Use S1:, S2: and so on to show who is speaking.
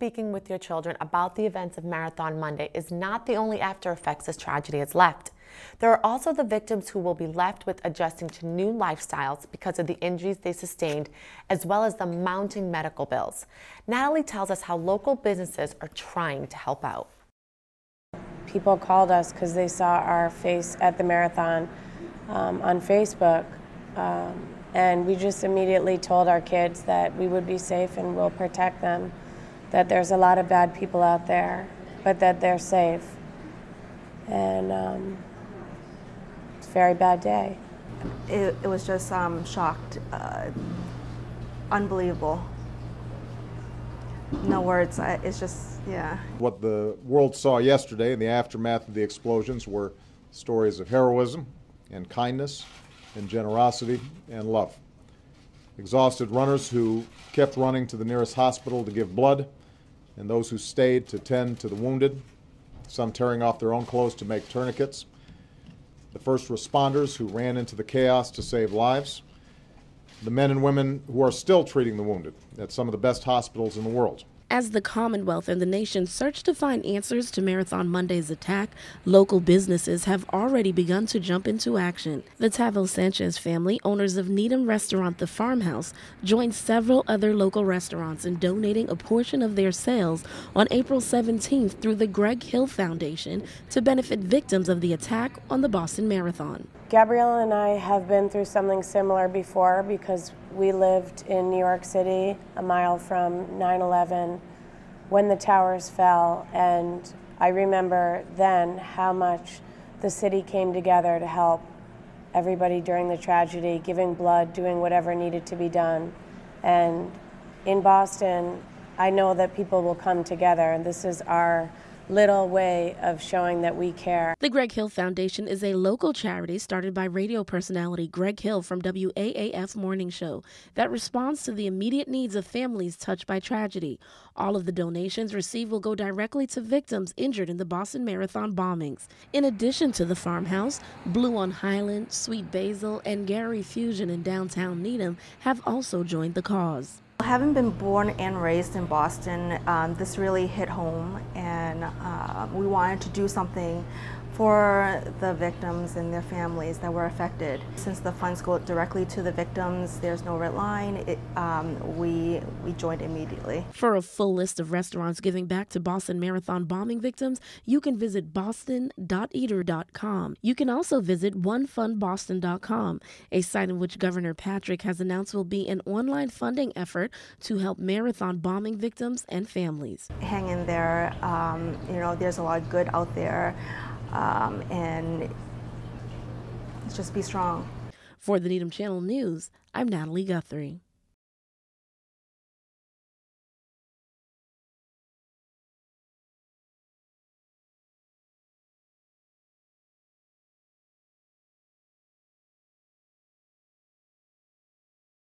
S1: speaking with your children about the events of Marathon Monday is not the only after effects this tragedy has left. There are also the victims who will be left with adjusting to new lifestyles because of the injuries they sustained, as well as the mounting medical bills. Natalie tells us how local businesses are trying to help out.
S2: People called us because they saw our face at the marathon on Facebook. And we just immediately told our kids that we would be safe and we'll protect them, that there's a lot of bad people out there, but that they're safe. And it's a very bad day.
S3: It was just shocked, unbelievable. No words, it's just, yeah.
S4: What the world saw yesterday in the aftermath of the explosions were stories of heroism and kindness and generosity and love. Exhausted runners who kept running to the nearest hospital to give blood, and those who stayed to tend to the wounded, some tearing off their own clothes to make tourniquets. The first responders who ran into the chaos to save lives. The men and women who are still treating the wounded at some of the best hospitals in the world.
S5: As the Commonwealth and the nation search to find answers to Marathon Monday's attack, local businesses have already begun to jump into action. The Tavo Sanchez family, owners of Needham restaurant The Farmhouse, joined several other local restaurants in donating a portion of their sales on April 17th through the Greg Hill Foundation to benefit victims of the attack on the Boston Marathon.
S2: Gabrielle and I have been through something similar before because we lived in New York City, a mile from 9/11, when the towers fell, and I remember then how much the city came together to help everybody during the tragedy, giving blood, doing whatever needed to be done. And in Boston, I know that people will come together, and this is our little way of showing that we care.
S5: The Greg Hill Foundation is a local charity started by radio personality Greg Hill from WAAF Morning Show that responds to the immediate needs of families touched by tragedy. All of the donations received will go directly to victims injured in the Boston Marathon bombings. In addition to the Farmhouse, Blue on Highland, Sweet Basil, and Gary Fusion in downtown Needham have also joined the cause.
S3: Having been born and raised in Boston, this really hit home, and we wanted to do something for the victims and their families that were affected. Since the funds go directly to the victims, there's no red line, we joined immediately.
S5: For a full list of restaurants giving back to Boston Marathon bombing victims, you can visit boston.eater.com. You can also visit onefundboston.com, a site in which Governor Patrick has announced will be an online funding effort to help marathon bombing victims and families.
S3: Hang in there, you know, there's a lot of good out there. And just be strong.
S5: For the Needham Channel News, I'm Natalie Guthrie.